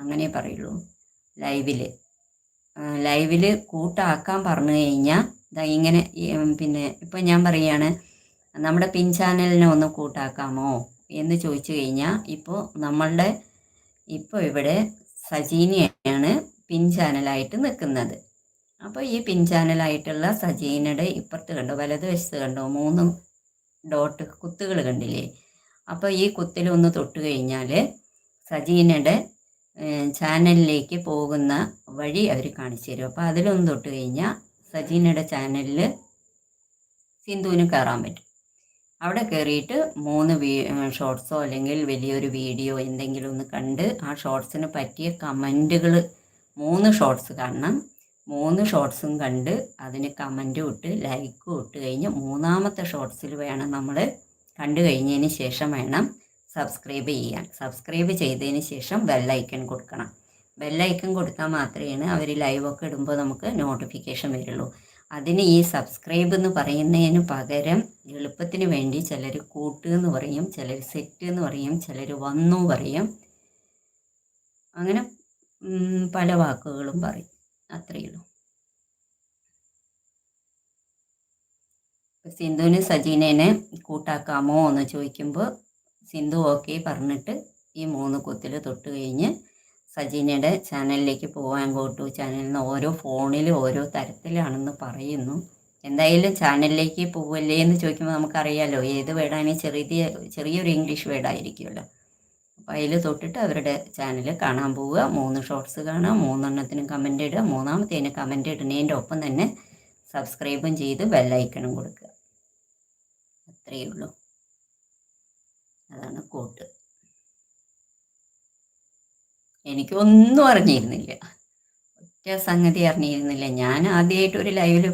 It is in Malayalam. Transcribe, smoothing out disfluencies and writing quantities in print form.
അങ്ങനെ പറയുള്ളൂ. ലൈവിൽ കൂട്ടാക്കാൻ പറഞ്ഞു കഴിഞ്ഞാൽ ഇങ്ങനെ പിന്നെ ഇപ്പം ഞാൻ പറയുകയാണ്, നമ്മുടെ പിൻ ചാനലിനെ ഒന്ന് കൂട്ടാക്കാമോ എന്ന് ചോദിച്ചു കഴിഞ്ഞാൽ ഇപ്പോൾ ഇവിടെ സജീനയാണ് പിൻ ചാനലായിട്ട് നിൽക്കുന്നത്. അപ്പോൾ ഈ പിൻ ചാനലായിട്ടുള്ള സജീനയുടെ ഇപ്പുറത്ത് കണ്ടോ, വലതുവശത്ത് കണ്ടോ 3 ഡോട്ട് കുത്തുകൾ കണ്ടില്ലേ? അപ്പോൾ ഈ കുത്തിലൊന്ന് തൊട്ട് കഴിഞ്ഞാൽ സജീനയുടെ ചാനലിലേക്ക് പോകുന്ന വഴി അവർ കാണിച്ചു തരും. അപ്പോൾ അതിലൊന്ന് തൊട്ട് കഴിഞ്ഞാൽ സജീനയുടെ ചാനലിൽ സിന്ധുവിന് കയറാൻ പറ്റും. അവിടെ കയറിയിട്ട് 3 ഷോർട്സോ അല്ലെങ്കിൽ വലിയൊരു വീഡിയോ എന്തെങ്കിലും ഒന്ന് കണ്ട് ആ ഷോർട്സിന് പറ്റിയ കമൻറ്റുകൾ 3 ഷോർട്സ് കാണണം. 3 ഷോർട്സും കണ്ട് അതിന് കമൻറ്റും ഇട്ട് ലൈക്കും ഇട്ട് കഴിഞ്ഞ് 3-മത്തെ ഷോർട്സിൽ വേണം നമ്മൾ കണ്ടു കഴിഞ്ഞതിന് ശേഷം വേണം സബ്സ്ക്രൈബ് ചെയ്യാൻ. സബ്സ്ക്രൈബ് ചെയ്തതിന് ശേഷം ബെല്ലൈക്കൺ കൊടുക്കണം. ബെല്ലൈക്കൺ കൊടുത്താൽ മാത്രമേ അവർ ലൈവൊക്കെ ഇടുമ്പോൾ നമുക്ക് നോട്ടിഫിക്കേഷൻ വരുള്ളൂ. അതിന് ഈ സബ്സ്ക്രൈബ് എന്ന് പറയുന്നതിന് പകരം എളുപ്പത്തിന് വേണ്ടി ചിലർ കൂട്ട് എന്ന് പറയും, ചിലർ സെറ്റ് എന്ന് പറയും, ചിലർ വന്നു പറയും, അങ്ങനെ പല വാക്കുകളും പറയും. അത്രയേ ഉള്ളൂ. സിന്ധുവിന് സജീനേനെ കൂട്ടാക്കാമോ എന്ന് ചോദിക്കുമ്പോൾ സിന്ധു ഓക്കെ പറഞ്ഞിട്ട് ഈ 3 കുത്തിൽ തൊട്ട് കഴിഞ്ഞ് സജീനയുടെ ചാനലിലേക്ക് പോകാൻ ഗോട്ടു ചാനലിൽ നിന്ന് ഓരോ ഫോണിൽ ഓരോ തരത്തിലാണെന്ന് പറയുന്നു. എന്തായാലും ചാനലിലേക്ക് പോവല്ലേ എന്ന് ചോദിക്കുമ്പോൾ നമുക്കറിയാമല്ലോ ഏത് വേർഡാണ്, ചെറിയൊരു ഇംഗ്ലീഷ് വേർഡായിരിക്കുമല്ലോ. അപ്പോൾ അതിൽ തൊട്ടിട്ട് അവരുടെ ചാനൽ കാണാൻ പോവുക, 3 ഷോർട്സ് കാണുക, 3 കമൻ്റ് ഇടുക, 3-മത്തേന് കമൻ്റ് ഇടുന്നതിൻ്റെ ഒപ്പം തന്നെ സബ്സ്ക്രൈബും ചെയ്ത് ബെല്ലൈക്കണും കൊടുക്കുക. അത്രയേ ഉള്ളൂ. അതാണ് കോട്ട്. എനിക്കൊന്നും അറിഞ്ഞിരുന്നില്ല, ഒറ്റ സംഗതി അറിഞ്ഞിരുന്നില്ല. ഞാൻ ആദ്യമായിട്ട് ഒരു ലൈവിൽ